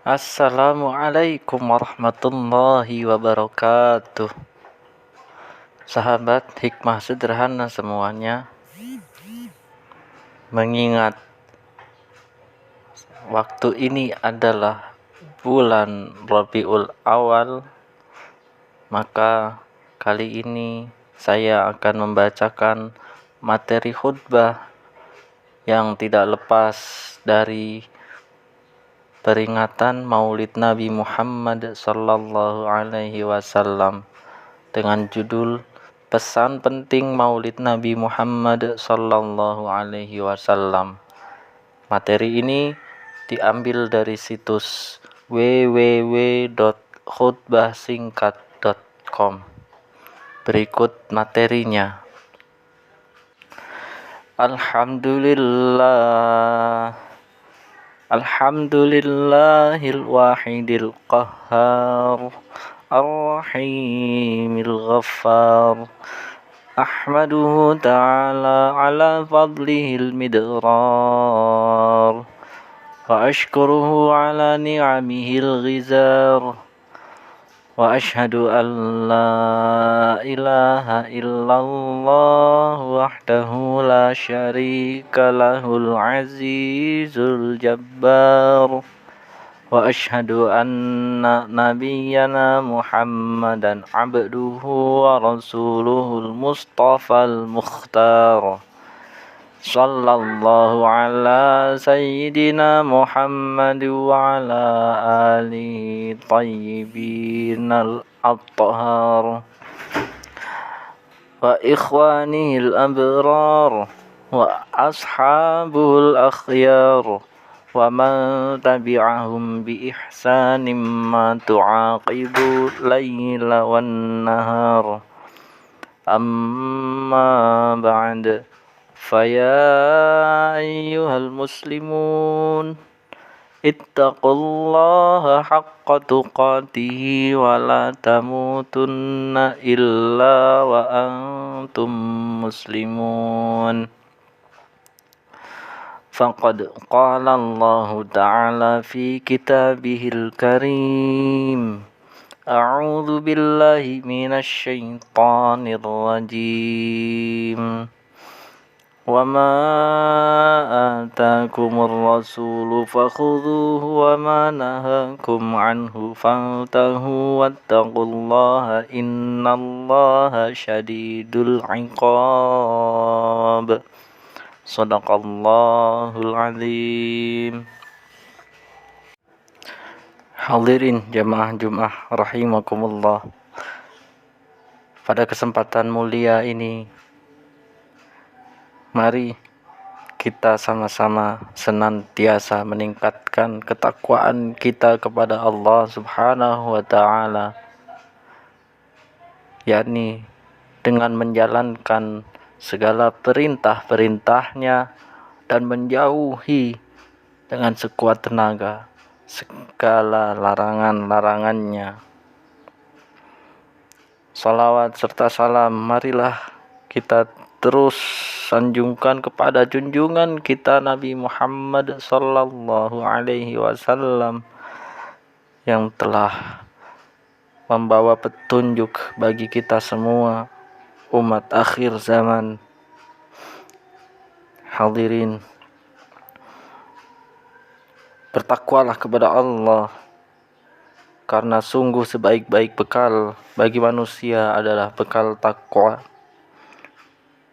Assalamualaikum warahmatullahi wabarakatuh. Sahabat hikmah sederhana semuanya, mengingat waktu ini adalah bulan Rabiul Awal, maka kali ini saya akan membacakan materi khutbah yang tidak lepas dari peringatan Maulid Nabi Muhammad sallallahu alaihi wasallam dengan judul Pesan Penting Maulid Nabi Muhammad sallallahu alaihi wasallam. Materi ini diambil dari situs www.khutbahsingkat.com. Berikut materinya. Alhamdulillahil wahidil qahhar Ar-Rahimil Ghaffar. Ahmaduhu ta'ala ala fadlihil midrar, wa ashkuruhu ala ni'amihil ghizar, wa ashhadu an la ilaha illallah wahdahu la syarika lahul azizul jabbar. Wa ashhadu anna nabiyyana Muhammadan abduhu wa rasuluhul mustafal mukhtar. Sallallahu ala sayyidina Muhammad wa ala alihi tayyibinal athhar wa ikhwanihil abrar wa ashabuhul akhyar wa man tabi'ahum bi ihsanin ma tu'aqibu layla wan nahar. Amma ba'd, faya ayyuhal muslimun, ittaqullaha haqqa tuqatihi wa la tamutunna illa wa antum muslimun. Faqad qala Allahu ta'ala fi kitabihil karim. A'udzu billahi minasy syaithanir rajim. Wa ma ataakumur rasulu fakhudhuhu wa ma nahakum anhu fantahu wattaqullaha innallaha syadidul 'iqab. Shadaqallahul azim. Hadirin jamaah Jumat rahimakumullah. Pada kesempatan mulia ini, mari kita sama-sama senantiasa meningkatkan ketakwaan kita kepada Allah Subhanahu wa ta'ala, yakni dengan menjalankan segala perintah-perintahnya dan menjauhi dengan sekuat tenaga segala larangan-larangannya. Salawat serta salam marilah kita terus sanjungkan kepada junjungan kita Nabi Muhammad sallallahu alaihi wasallam yang telah membawa petunjuk bagi kita semua umat akhir zaman. Hadirin, bertakwalah kepada Allah, karena sungguh sebaik-baik bekal bagi manusia adalah bekal takwa.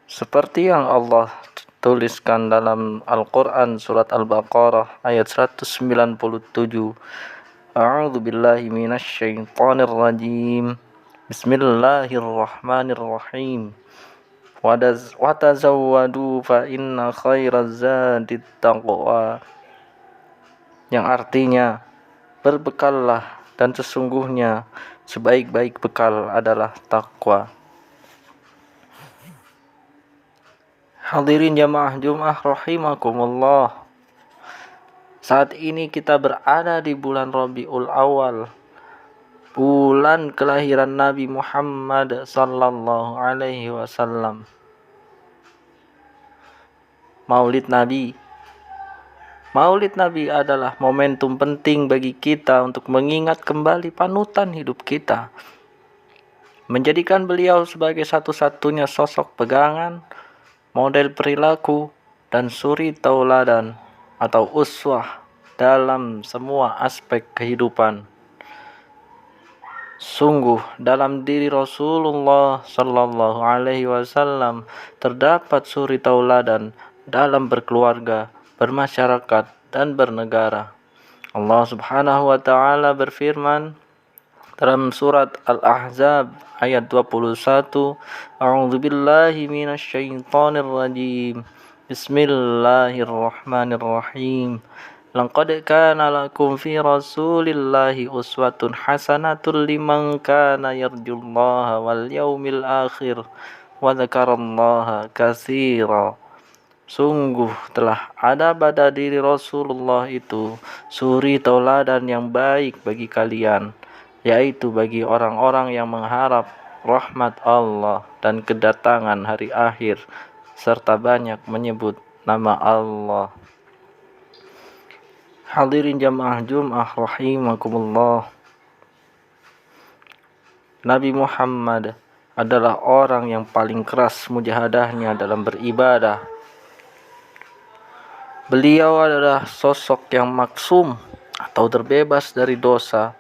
Seperti yang Allah tuliskan dalam Al-Quran surat Al-Baqarah ayat 197. A'udzu billahi minasy syaithanir rajim. Bismillahirrahmanirrahim. Wa tazawwadu fa inna khairaz zadit taqwa. Yang artinya, berbekallah dan sesungguhnya sebaik-baik bekal adalah takwa. Hadirin jamaah Jumat rahimakumullah. Saat ini kita berada di bulan Rabiul Awal, bulan kelahiran Nabi Muhammad sallallahu alaihi wasallam. Maulid Nabi Maulid Nabi adalah momentum penting bagi kita untuk mengingat kembali panutan hidup kita, menjadikan beliau sebagai satu-satunya sosok pegangan, model perilaku, dan suri tauladan atau uswah dalam semua aspek kehidupan. Sungguh dalam diri Rasulullah Sallallahu Alaihi Wasallam terdapat suri tauladan dalam berkeluarga, bermasyarakat, dan bernegara. Allah Subhanahu wa taala berfirman dalam surat Al-Ahzab ayat 21, A'udzubillahi minasyaitonir rajim. Bismillahirrahmanirrahim. Laqad kana lakum fi Rasulillahi uswatun hasanatun liman kana yarjullaha wal yaumil akhir wa dzakarallaha katsira. Sungguh telah ada pada diri Rasulullah itu suri tauladan yang baik bagi kalian, yaitu bagi orang-orang yang mengharap rahmat Allah dan kedatangan hari akhir, serta banyak menyebut nama Allah. Hadirin jamaah Jum'ah rahimakumullah. Nabi Muhammad adalah orang yang paling keras mujahadahnya dalam beribadah. Beliau adalah sosok yang maksum atau terbebas dari dosa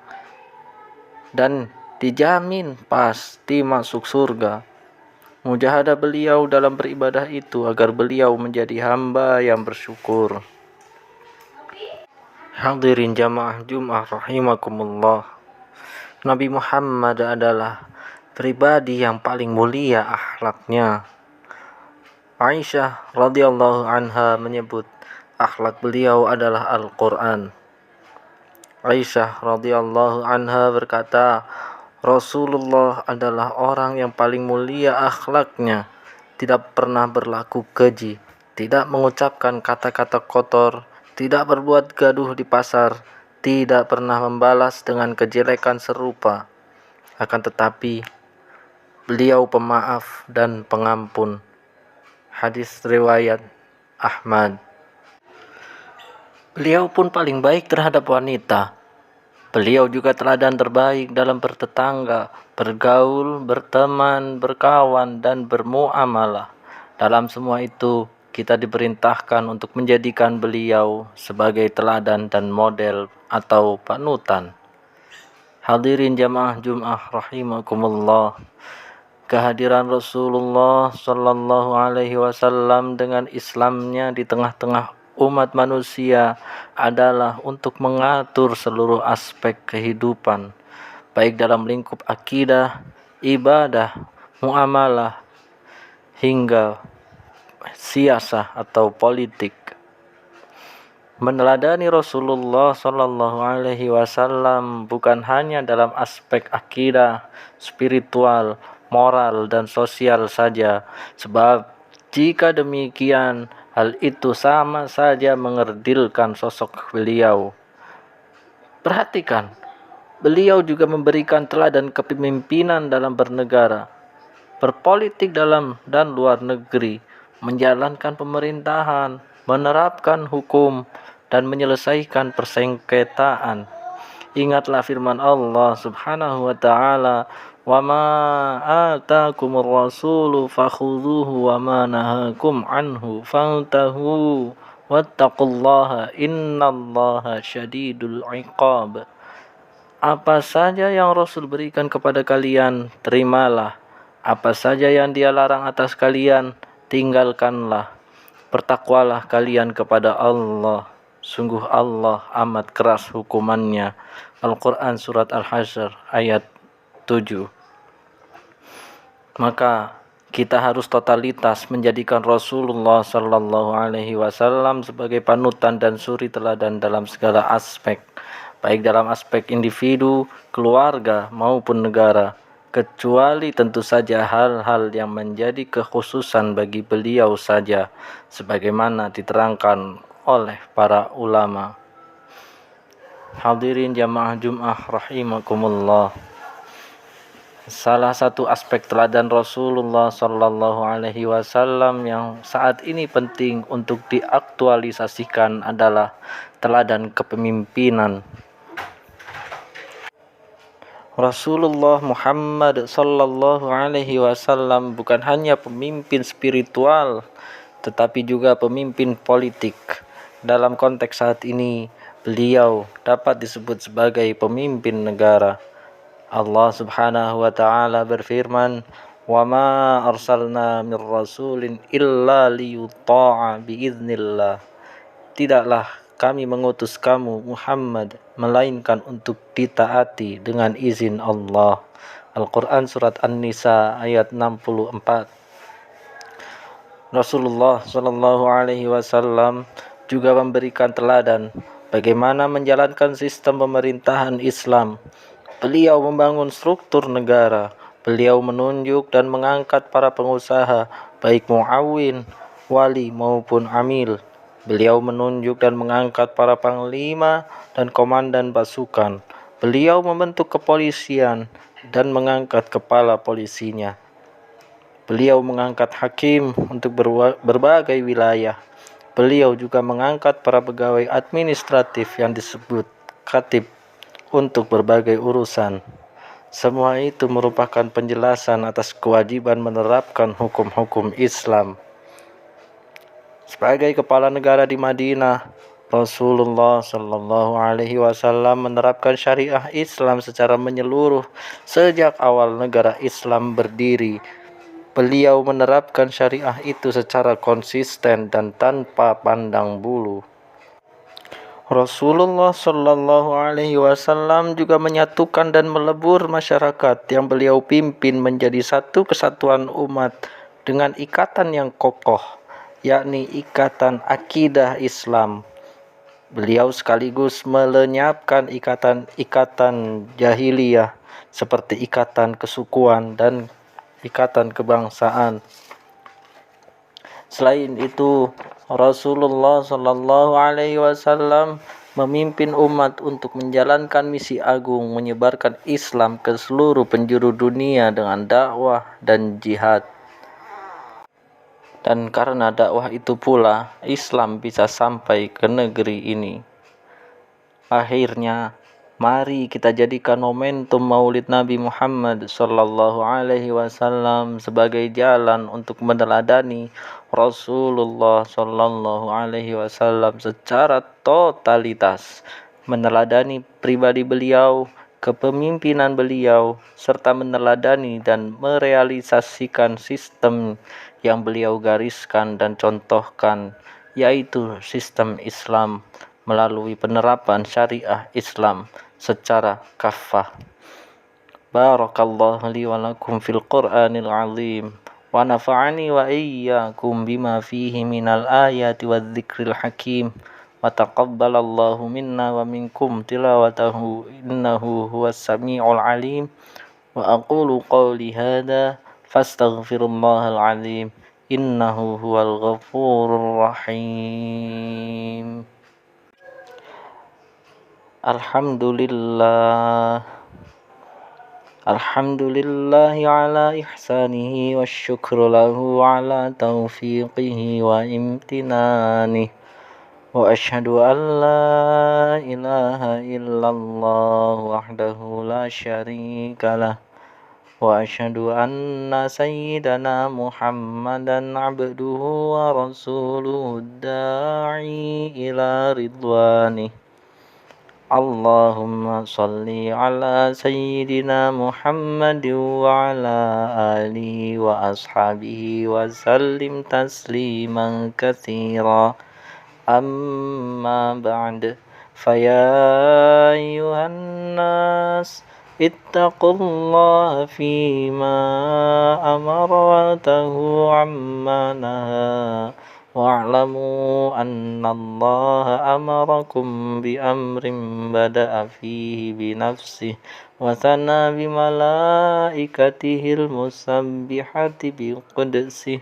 dan dijamin pasti masuk surga. Mujahadah beliau dalam beribadah itu agar beliau menjadi hamba yang bersyukur. Hadirin jamaah Jum'ah rahimakumullah. Nabi Muhammad adalah pribadi yang paling mulia akhlaknya. Aisyah radhiyallahu anha menyebut akhlak beliau adalah Al-Quran. Aisyah radhiyallahu anha berkata, Rasulullah adalah orang yang paling mulia akhlaknya, tidak pernah berlaku keji, tidak mengucapkan kata-kata kotor, tidak berbuat gaduh di pasar, tidak pernah membalas dengan kejelekan serupa. Akan tetapi, beliau pemaaf dan pengampun. Hadis riwayat Ahmad. Beliau pun paling baik terhadap wanita. Beliau juga teladan terbaik dalam bertetangga, bergaul, berteman, berkawan, dan bermuamalah. Dalam semua itu, kita diperintahkan untuk menjadikan beliau sebagai teladan dan model atau panutan. Hadirin jamaah Jum'ah rahimakumullah. Kehadiran Rasulullah Sallallahu Alaihi Wasallam dengan Islamnya di tengah-tengah umat manusia adalah untuk mengatur seluruh aspek kehidupan, baik dalam lingkup akidah, ibadah, muamalah, hingga siasah atau politik. Meneladani Rasulullah Sallallahu Alaihi Wasallam bukan hanya dalam aspek akidah, spiritual, moral, dan sosial saja, sebab jika demikian hal itu sama saja mengerdilkan sosok beliau. Perhatikan, beliau juga memberikan teladan kepemimpinan dalam bernegara, berpolitik dalam dan luar negeri, menjalankan pemerintahan, menerapkan hukum, dan menyelesaikan persengketaan. Ingatlah firman Allah Subhanahu wa taala, "Wa ma ataakumur rasulu fakhudhuhu wa ma nahakum anhu fantahu wattaqullaha innallaha syadidul iqab." Apa saja yang Rasul berikan kepada kalian, terimalah. Apa saja yang Dia larang atas kalian, tinggalkanlah. Bertakwalah kalian kepada Allah. Sungguh Allah amat keras hukumannya. Al-Quran surat Al-Hasyr ayat 7. Maka kita harus totalitas menjadikan Rasulullah Sallallahu Alaihi Wasallam sebagai panutan dan suri teladan dalam segala aspek, baik dalam aspek individu, keluarga, maupun negara, kecuali tentu saja hal-hal yang menjadi kekhususan bagi beliau saja, sebagaimana diterangkan oleh para ulama. Hadirin jamaah Jum'ah rahimakumullah. Salah satu aspek teladan Rasulullah Shallallahu Alaihi Wasallam yang saat ini penting untuk diaktualisasikan adalah teladan kepemimpinan. Rasulullah Muhammad Shallallahu Alaihi Wasallam bukan hanya pemimpin spiritual, tetapi juga pemimpin politik. Dalam konteks saat ini, beliau dapat disebut sebagai pemimpin negara. Allah Subhanahu wa taala berfirman, "Wa ma arsalna mir rasulin illa liyuta'a biiznillah." Tidaklah kami mengutus kamu Muhammad melainkan untuk ditaati dengan izin Allah. Al-Qur'an surat An-Nisa ayat 64. Rasulullah Shallallahu alaihi wasallam juga memberikan teladan bagaimana menjalankan sistem pemerintahan Islam. Beliau membangun struktur negara. Beliau menunjuk dan mengangkat para pengusaha, baik muawin, wali maupun amil. Beliau menunjuk dan mengangkat para panglima dan komandan pasukan. Beliau membentuk kepolisian dan mengangkat kepala polisinya. Beliau mengangkat hakim untuk berbagai wilayah. Beliau juga mengangkat para pegawai administratif yang disebut khatib untuk berbagai urusan. Semua itu merupakan penjelasan atas kewajiban menerapkan hukum-hukum Islam. Sebagai kepala negara di Madinah, Rasulullah Shallallahu Alaihi Wasallam menerapkan syariah Islam secara menyeluruh sejak awal negara Islam berdiri. Beliau menerapkan syariah itu secara konsisten dan tanpa pandang bulu. Rasulullah Shallallahu Alaihi Wasallam juga menyatukan dan melebur masyarakat yang beliau pimpin menjadi satu kesatuan umat dengan ikatan yang kokoh, yakni ikatan akidah Islam. Beliau sekaligus melenyapkan ikatan jahiliyah seperti ikatan kesukuan dan ikatan kebangsaan. Selain itu, Rasulullah Shallallahu Alaihi Wasallam memimpin umat untuk menjalankan misi agung menyebarkan Islam ke seluruh penjuru dunia dengan dakwah dan jihad. Dan karena dakwah itu pula, Islam bisa sampai ke negeri ini. Akhirnya, mari kita jadikan momentum Maulid Nabi Muhammad Sallallahu Alaihi Wasallam sebagai jalan untuk meneladani Rasulullah Sallallahu Alaihi Wasallam secara totalitas, meneladani pribadi beliau, kepemimpinan beliau, serta meneladani dan merealisasikan sistem yang beliau gariskan dan contohkan, yaitu sistem Islam melalui penerapan syariah Islam secara kaffah. Barakallahu li wa lakum fil Qur'anil azim wa nafa'ani wa iyyakum bima fihi minal ayati wadh-dhikril hakim wa taqabbalallahu minna wa minkum tilawatahu innahu huwas samiul alim wa aqulu qawli hadha fastaghfirullahal azim innahu huwal ghafurur rahim. Alhamdulillah ala ihsanihi wa syukru lahu ala taufiqihi wa imtinanihi wa ashhadu an la ilaha illallah wahdahu la syarika lah wa ashhadu anna sayyidana Muhammadan abduhu wa rasuluhu da'i ila ridwanih. Allahumma salli ala sayyidina Muhammad wa ala alihi wa ashabihi wa sallim tasliman katsira. Amma ba'd, faya ayyuhan nas ittaqullaha fima amara wa tahu amma naha wa'lamu anna Allah amarakum bi amrin bada'a fihi bi nafsihi wa thana bi malaikatihil musabbihati bi qudsihi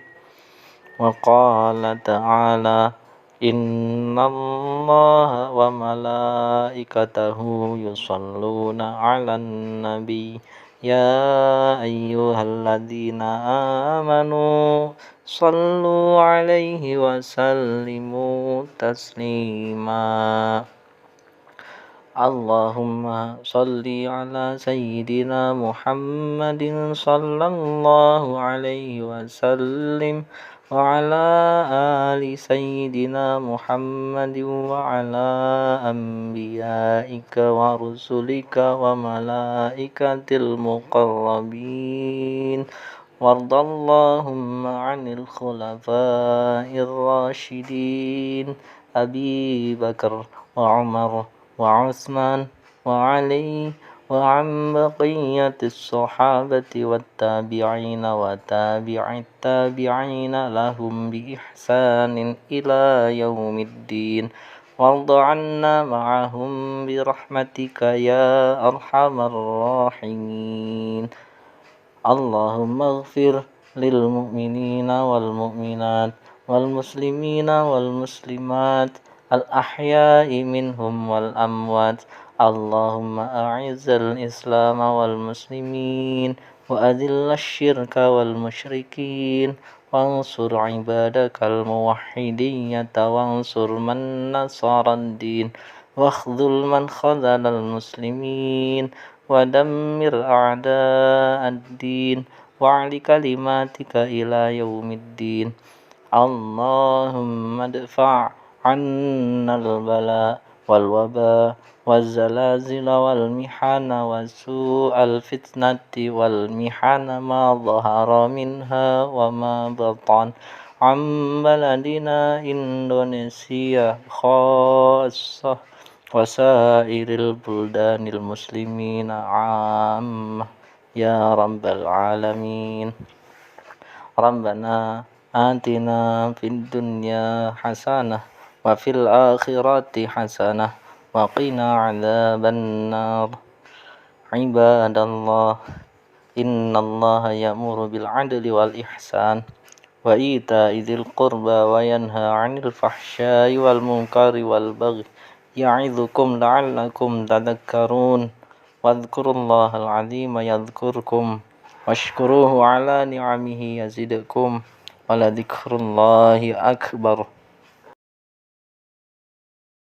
wa qala ta'ala inna Allah wa malaikatahu yusalluna 'alan nabi يا أيها الذين آمنوا صلوا عليه وسلموا تسليما اللهم صل على سيدنا محمد صلى الله عليه وسلم وعلى آل سيدنا محمد وعلى أنبيائك ورسلك وملائكة المقربين وارض اللهم عن الخلفاء الراشدين أبي بكر وعمر وعثمان وعلي وعن بقية الصحابة والتابعين وتابع التابعين لهم بإحسان إلى يوم الدين وارض عنا معهم برحمتك يا أرحم الراحمين اللهم اغفر للمؤمنين والمؤمنات والمسلمين والمسلمات الأحياء منهم والأموات اللهم أعز الإسلام والمسلمين وأذل الشرك والمشركين وانصر عبادك الموحدين وانصر من نصر الدين واخذل من خذل المسلمين ودمر أعداء الدين وعلِ كلماتك إلى يوم الدين اللهم ادفع عنا البلاء والوباء والزلازل والمحن وسوء الفتنة والمحن ما ظهر منها وما بطن عن بلدنا إندونيسيا خاصة وسائر البلدان المسلمين عامة يا رب العالمين ربنا آتنا في الدنيا حسنة وفي الآخرة حسنة وقنا عذاب النار عباد الله إن الله يأمر بالعدل والإحسان وإيتاء ذي القربى وينهى عن الفحشاء والمنكر والبغي يعظكم لعلكم تذكرون واذكروا الله العظيم يذكركم واشكروه على نعمه يزدكم ولذكر الله أكبر